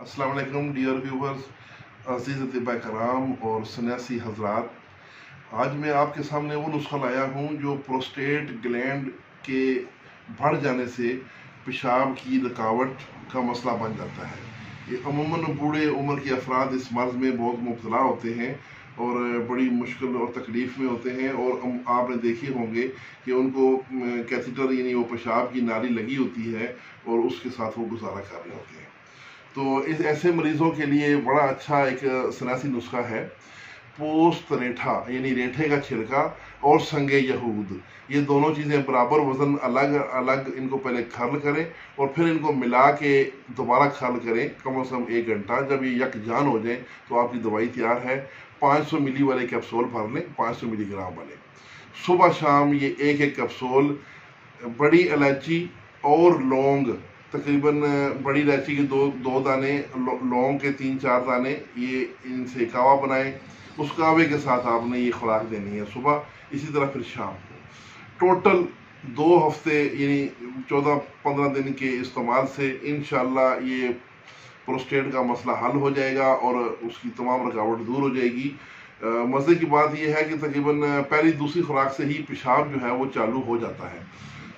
अस्सलाम वालेकुम dear viewers, अज़ीज़ अतिबा कराम और सन्यासी हजरात। आज मैं आपके सामने वो नुस्खा लाया हूँ जो प्रोस्टेट ग्लैंड के बढ़ जाने से पेशाब की रुकावट का मसला बन जाता है। ये अमूमन बूढ़े उम्र के अफराद इस मर्ज़ में बहुत मुब्तला होते हैं और बड़ी मुश्किल और तकलीफ़ में होते हैं। और आपने देखे होंगे कि उनको कैथीटर यानी वो पेशाब की नाली लगी होती है और उसके साथ वो गुजारा कर रहे होते हैं। तो इस ऐसे मरीज़ों के लिए बड़ा अच्छा एक सनासी नुस्खा है। पोस्त रेठा यानी रेठे का छिलका और संगे यहूद, ये दोनों चीज़ें बराबर वज़न अलग अलग इनको पहले खर्ल करें और फिर इनको मिला के दोबारा खर्ल करें कम से कम 1 घंटा। जब ये यकजान हो जाए तो आपकी दवाई तैयार है। 500 मिली वाले कैप्सूल भर लें, 500 मिलीग्राम वाले। सुबह शाम ये एक एक कैप्सूल बड़ी इलायची और लौंग, तकरीबन बड़ी इलायची के दो दाने, लौंग के 3-4 दाने, ये इनसे कावा बनाएं। उस कावे के साथ आपने ये खुराक देनी है सुबह, इसी तरह फिर शाम को। टोटल 2 हफ्ते यानी 14-15 दिन के इस्तेमाल से इंशाल्लाह ये प्रोस्टेट का मसला हल हो जाएगा और उसकी तमाम रुकावट दूर हो जाएगी। मज़े की बात यह है कि तकरीबन पहली दूसरी खुराक से ही पेशाब जो है वो चालू हो जाता है।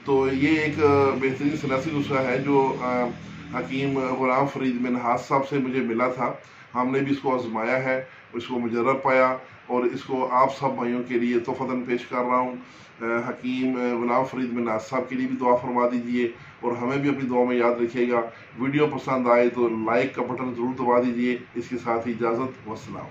तो ये एक बेहतरीन सनासी नुस्खा है जो हकीम गुलाम फरीद मिनहास साहब से मुझे मिला था। हमने भी इसको आजमाया है, इसको मुजर्रब पाया और इसको आप सब भाइयों के लिए तोहफ़तन पेश कर रहा हूँ। हकीम गुलाम फरीद मिनहास साहब के लिए भी दुआ फरमा दीजिए और हमें भी अपनी दुआ में याद रखिएगा। वीडियो पसंद आए तो लाइक का बटन ज़रूर दबा दीजिए। इसके साथ ही इजाज़त, वस्सलाम।